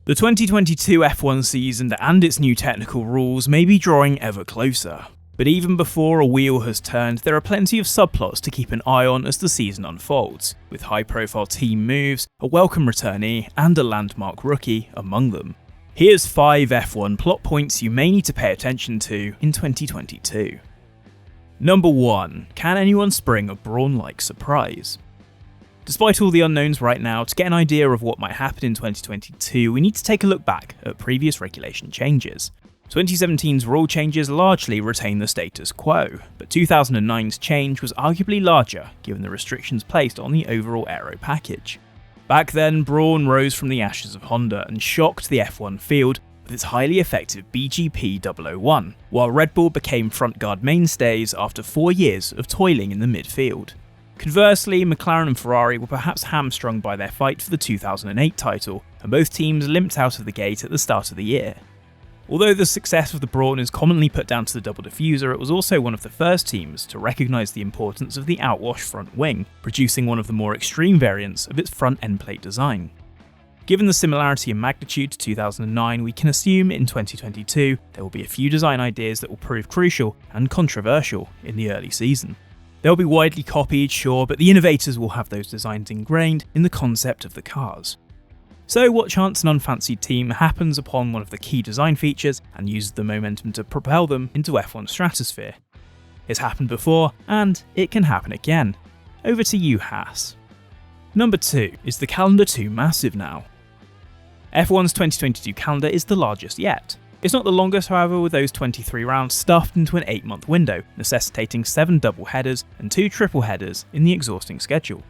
The 2022 F1 season and its new technical rules may be drawing ever closer. But even before a wheel has turned, there are plenty of subplots to keep an eye on as the season unfolds, with high-profile team moves, a welcome returnee, and a landmark rookie among them. Here's 5 F1 plot points you may need to pay attention to in 2022. Number 1. Can anyone spring a Brawn-like surprise? Despite all the unknowns right now, to get an idea of what might happen in 2022, we need to take a look back at previous regulation changes. 2017's rule changes largely retain the status quo, but 2009's change was arguably larger given the restrictions placed on the overall aero package. Back then, Brawn rose from the ashes of Honda and shocked the F1 field with its highly effective BGP 001, while Red Bull became front guard mainstays after 4 years of toiling in the midfield. Conversely, McLaren and Ferrari were perhaps hamstrung by their fight for the 2008 title, and both teams limped out of the gate at the start of the year. Although the success of the Brawn is commonly put down to the double diffuser, it was also one of the first teams to recognise the importance of the outwash front wing, producing one of the more extreme variants of its front end plate design. Given the similarity in magnitude to 2009, we can assume in 2022 there will be a few design ideas that will prove crucial and controversial in the early season. They'll be widely copied, sure, but the innovators will have those designs ingrained in the concept of the cars. So what chance an unfancied team happens upon one of the key design features and uses the momentum to propel them into F1's stratosphere? It's happened before, and it can happen again. Over to you, Haas. Number 2. Is the calendar too massive now? F1's 2022 calendar is the largest yet. It's not the longest, however, with those 23 rounds stuffed into an 8-month window, necessitating 7 double headers and 2 triple headers in the exhausting schedule.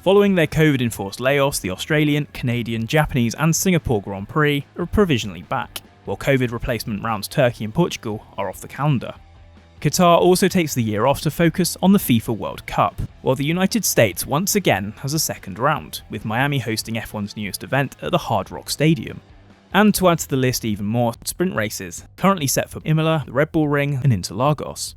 Following their COVID-enforced layoffs, the Australian, Canadian, Japanese and Singapore Grand Prix are provisionally back, while COVID replacement rounds Turkey and Portugal are off the calendar. Qatar also takes the year off to focus on the FIFA World Cup, while the United States once again has a second round, with Miami hosting F1's newest event at the Hard Rock Stadium. And to add to the list even more, sprint races, currently set for Imola, the Red Bull Ring and Interlagos.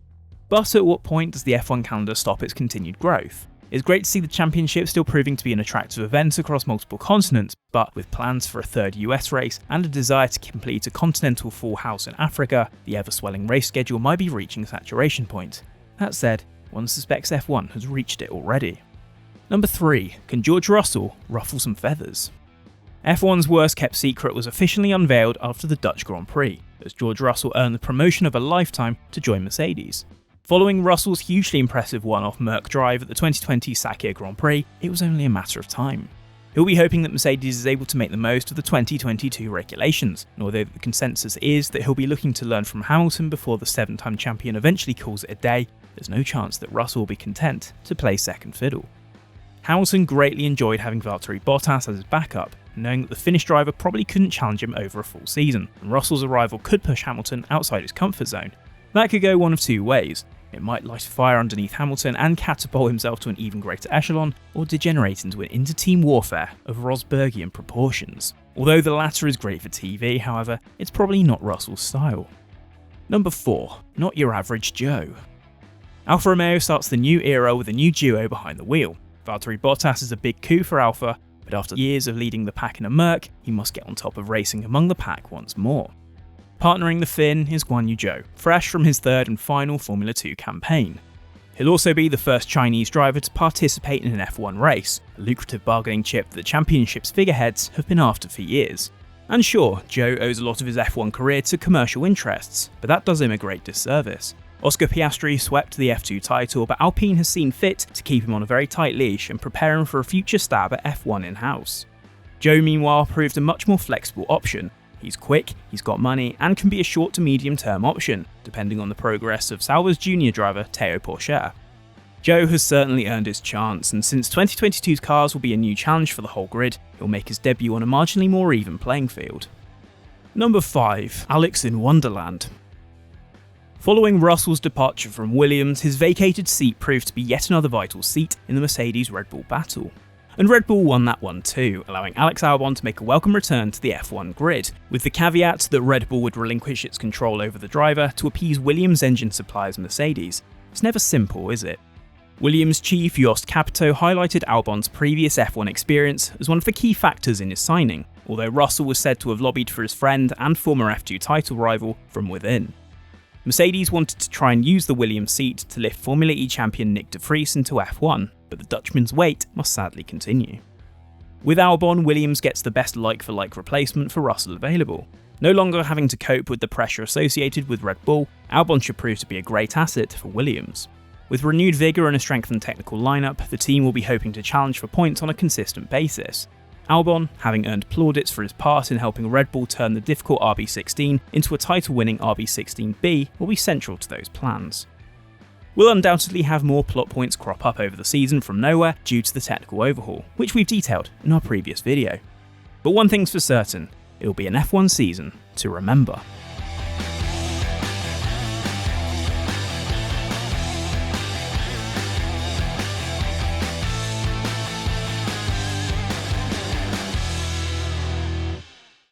But at what point does the F1 calendar stop its continued growth? It's great to see the championship still proving to be an attractive event across multiple continents, but with plans for a third US race and a desire to complete a continental full house in Africa, the ever-swelling race schedule might be reaching a saturation point. That said, one suspects F1 has reached it already. Number 3. Can George Russell ruffle some feathers? F1's worst kept secret was officially unveiled after the Dutch Grand Prix, as George Russell earned the promotion of a lifetime to join Mercedes. Following Russell's hugely impressive one-off Merc drive at the 2020 Sakir Grand Prix, it was only a matter of time. He'll be hoping that Mercedes is able to make the most of the 2022 regulations, and although the consensus is that he'll be looking to learn from Hamilton before the 7-time champion eventually calls it a day, there's no chance that Russell will be content to play second fiddle. Hamilton greatly enjoyed having Valtteri Bottas as his backup, knowing that the Finnish driver probably couldn't challenge him over a full season, and Russell's arrival could push Hamilton outside his comfort zone. That could go one of 2 ways. It might light a fire underneath Hamilton and catapult himself to an even greater echelon, or degenerate into an inter-team warfare of Rosbergian proportions. Although the latter is great for TV, however, it's probably not Russell's style. Number 4. Not your average Joe. Alfa Romeo starts the new era with a new duo behind the wheel. Valtteri Bottas is a big coup for Alfa, but after years of leading the pack in a Merc, he must get on top of racing among the pack once more. Partnering the Finn is Guanyu Zhou, fresh from his 3rd and final Formula 2 campaign. He'll also be the first Chinese driver to participate in an F1 race, a lucrative bargaining chip that the championship's figureheads have been after for years. And sure, Zhou owes a lot of his F1 career to commercial interests, but that does him a great disservice. Oscar Piastri swept the F2 title, but Alpine has seen fit to keep him on a very tight leash and prepare him for a future stab at F1 in-house. Zhou meanwhile proved a much more flexible option. He's quick, he's got money, and can be a short to medium term option, depending on the progress of Sauber's junior driver Théo Pourchaire. Zhou has certainly earned his chance, and since 2022's cars will be a new challenge for the whole grid, he'll make his debut on a marginally more even playing field. Number 5. Alex in Wonderland. Following Russell's departure from Williams, his vacated seat proved to be yet another vital seat in the Mercedes-Red Bull battle. And Red Bull won that one too, allowing Alex Albon to make a welcome return to the F1 grid, with the caveat that Red Bull would relinquish its control over the driver to appease Williams engine suppliers Mercedes. It's never simple, is it? Williams chief Jost Capito highlighted Albon's previous F1 experience as one of the key factors in his signing, although Russell was said to have lobbied for his friend and former F2 title rival from within. Mercedes wanted to try and use the Williams seat to lift Formula E champion Nick de Vries into F1, but the Dutchman's wait must sadly continue. With Albon, Williams gets the best like-for-like replacement for Russell available. No longer having to cope with the pressure associated with Red Bull, Albon should prove to be a great asset for Williams. With renewed vigour and a strengthened technical lineup, the team will be hoping to challenge for points on a consistent basis. Albon, having earned plaudits for his part in helping Red Bull turn the difficult RB16 into a title-winning RB16B, will be central to those plans. We'll undoubtedly have more plot points crop up over the season from nowhere due to the technical overhaul, which we've detailed in our previous video. But one thing's for certain, it'll be an F1 season to remember.